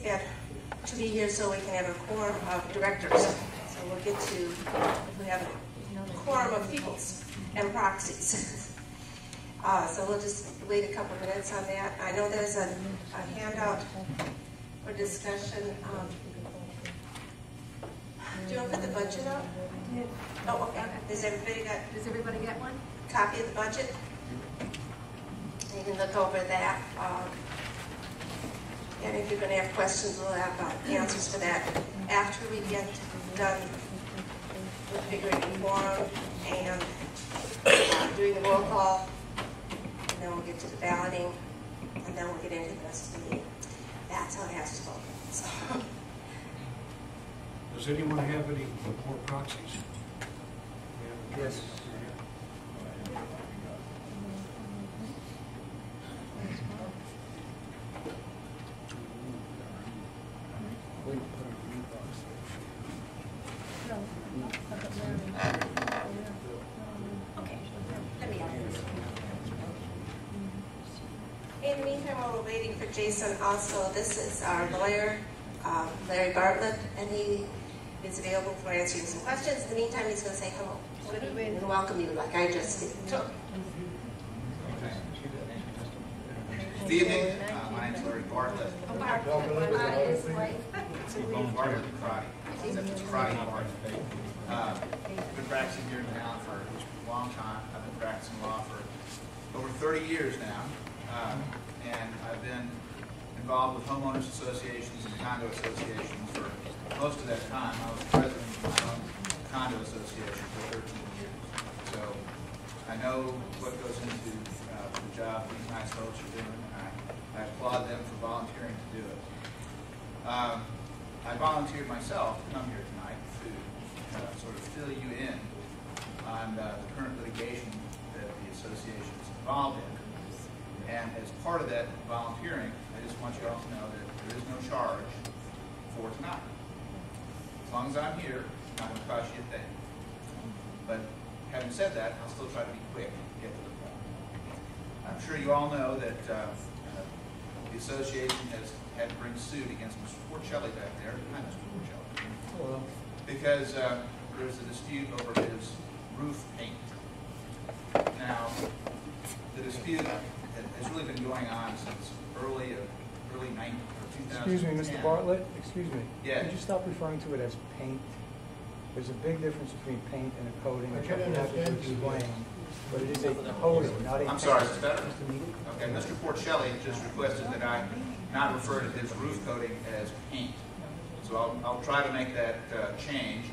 to be here so we can have a quorum of directors. So we'll get to, if we have a quorum of peoples and proxies. So we'll just wait a couple minutes on that. I know there's a handout for discussion. Do you want to put the budget up? Yeah. Oh, okay. Does everybody get one? Copy of the budget? You can look over that. And if you're going to have questions, we'll have answers for that after we get done with figuring the quorum and doing the roll call. And then we'll get to the balloting, and then we'll get into the rest of the meeting. That's how it has to go. So. Does anyone have any more proxies? Yes. Okay, let me in the meantime, while we're waiting for Jason, also, this is our lawyer, Larry Bartlett, and he is available for answering some questions. In the meantime, he's going to say hello and welcome you like I just did. Good evening. My name is Larry Bartlett. Bartlett Karate. Except it's Karate Bartlett. I've been practicing here in town for a long time. I've been practicing law for over 30 years now. And I've been involved with homeowners associations and condo associations for most of that time. I was president of my own condo association for 13 years. So I know what goes into the job these nice folks are doing. I applaud them for volunteering to do it. I volunteered myself to come here tonight to sort of fill you in on the current litigation that the association is involved in. And as part of that volunteering, I just want you all to know that there is no charge for tonight. As long as I'm here, I'm not going to cost you a thing. But having said that, I'll still try to be quick and get to the point. I'm sure you all know that the association has had to bring suit against Mr. Porcelli back there. Hi, Mr. Porcelli. Hello. Because there's a dispute over his roof paint. Now, the dispute has really been going on since early 2000. Excuse me, Mr. Bartlett. Excuse me. Yeah. Could you stop referring to it as paint? There's a big difference between paint and a coating. I can understand you. But it is a coating, not a I'm paint. sorry, is it better? Okay, Mr. Porcelli just requested that I not refer to his roof coating as paint. So I'll try to make that change.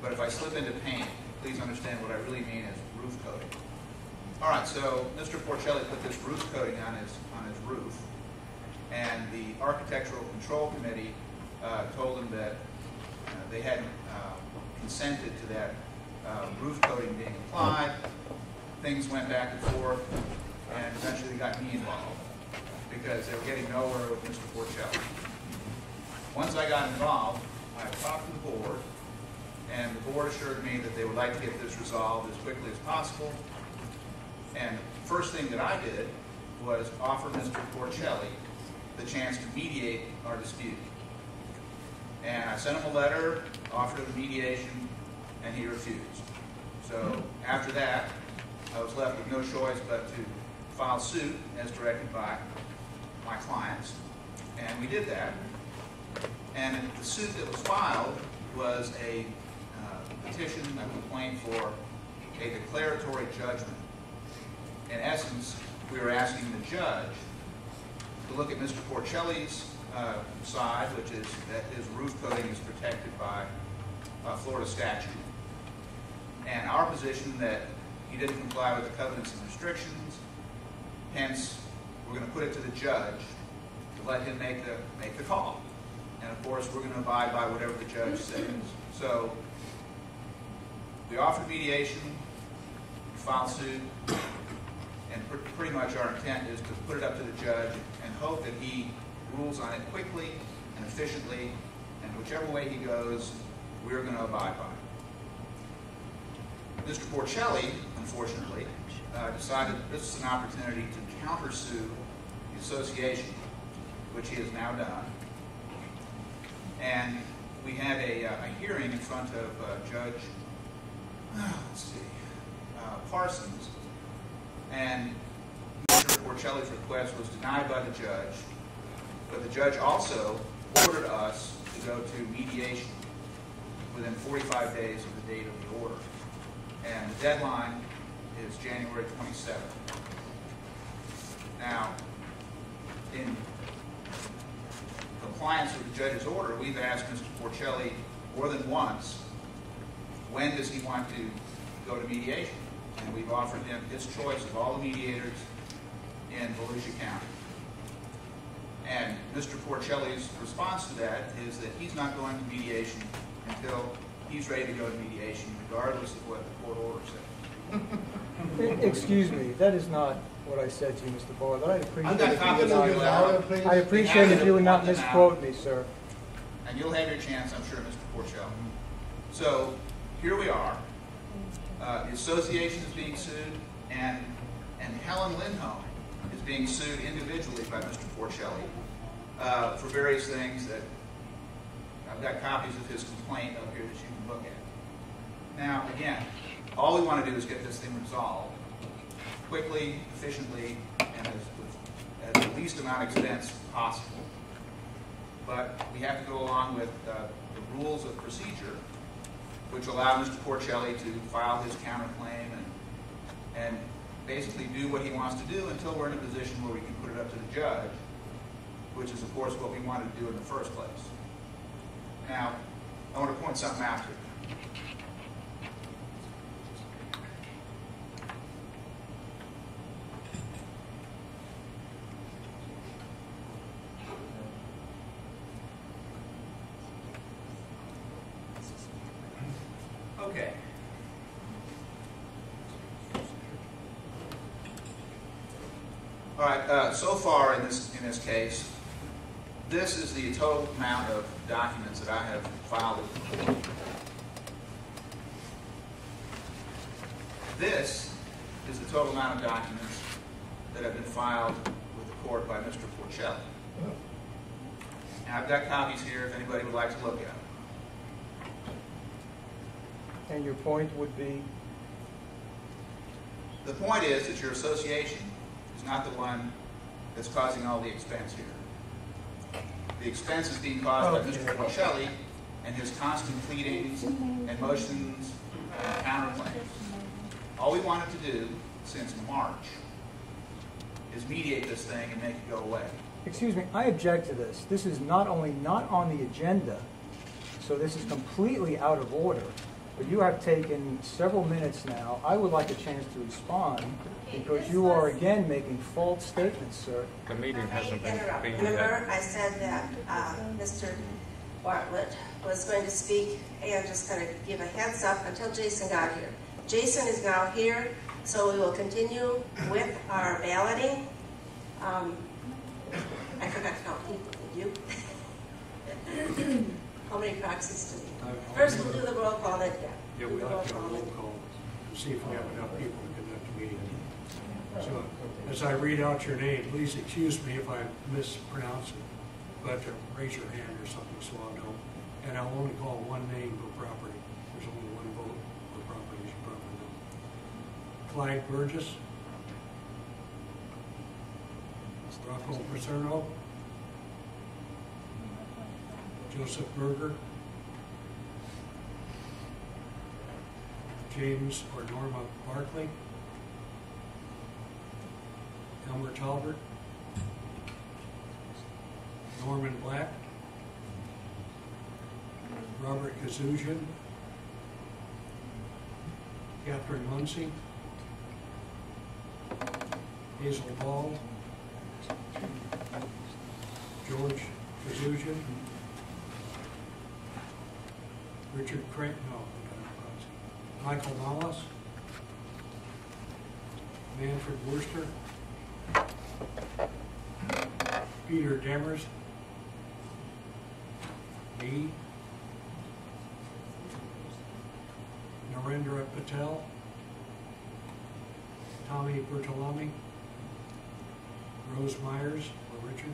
But if I slip into paint, please understand what I really mean is roof coating. All right, so Mr. Porcelli put this roof coating on his roof, and the Architectural Control Committee told him that they hadn't consented to that roof coating being applied. Things went back and forth, and eventually they got me involved because they were getting nowhere with Mr. Porcelli. Once I got involved, I talked to the board, and the board assured me that they would like to get this resolved as quickly as possible. And the first thing that I did was offer Mr. Porcelli the chance to mediate our dispute. And I sent him a letter, offered him mediation, and he refused. So after that, I was left with no choice but to file suit as directed by my clients. And we did that. And the suit that was filed was a petition, a complaint for a declaratory judgment. In essence, we were asking the judge to look at Mr. Porcelli's side, which is that his roof coating is protected by Florida statute. And our position that he didn't comply with the covenants and restrictions, hence we're going to put it to the judge to let him make the call. And of course, we're going to abide by whatever the judge says. So we offered mediation, we filed suit, and pretty much our intent is to put it up to the judge and hope that he rules on it quickly and efficiently, and whichever way he goes, we're going to abide by it. Mr. Porcelli, unfortunately, decided this is an opportunity to countersue the association, which he has now done. and we had a hearing in front of Judge, Parsons, and Mr. Porcelli's request was denied by the judge, but the judge also ordered us to go to mediation within 45 days of the date of the order. And the deadline is January 27th. Now, in compliance with the judge's order, we've asked Mr. Porcelli more than once, when does he want to go to mediation? And we've offered him his choice of all the mediators in Volusia County. And Mr. Porcelli's response to that is that he's not going to mediation until he's ready to go to mediation, regardless of what the court order says. Excuse me, that is not what I said to you, Mr. Bartlett. I've got copies of your letter. I appreciate if you would not misquote me, sir. And you'll have your chance, I'm sure, Mr. Porcelli. So here we are. The association is being sued, and Helen Lindholm is being sued individually by Mr. Porcelli for various things that I've got copies of his complaint up here that you can look at. Now, again, all we want to do is get this thing resolved quickly, efficiently, and at the least amount of expense possible. But we have to go along with the rules of procedure, which allow Mr. Porcelli to file his counterclaim and basically do what he wants to do until we're in a position where we can put it up to the judge, which is, of course, what we wanted to do in the first place. Now, I want to point something out to you. Okay. All right. So far in this case, this is the total amount of documents that I have filed with the court. This is the total amount of documents that have been filed with the court by Mr. Porcelli. Now, I've got copies here if anybody would like to look at them. And your point would be? The point is that your association is not the one that's causing all the expense here. The expense is being caused by Mr. Porcelli and his constant pleadings and motions and counterclaims. All we wanted to do since March is mediate this thing and make it go away. Excuse me, I object to this. This is not only not on the agenda, so this is completely out of order. But you have taken several minutes now. I would like a chance to respond because you are again making false statements, sir. The meeting hasn't been Interrupt. being Remember, I said that Mr. Bartlett was going to speak and just kind of give a heads up until Jason got here. Jason is now here, so we will continue with our balloting. I forgot to count people. Did you? How many proxies do we have? First, we'll do the roll call, then, Yeah, we have to have a roll call to see if we have enough people to conduct the meeting. So, as I read out your name, please excuse me if I mispronounce it, but raise your hand or something so I'll know. And I'll only call one name per property. There's only one vote per property, as you probably know. Clyde Burgess. Rocco Paserno. Joseph Berger. James or Norma Barkley. Elmer Talbert. Norman Black. Robert Kazuzian. Catherine Muncie. Hazel Ball. George Kazuzian. Richard Creighton, Michael Nollis. Manfred Worcester. Peter Demers. Me. Narendra Patel. Tommy Bertolami. Rose Myers, or Richard.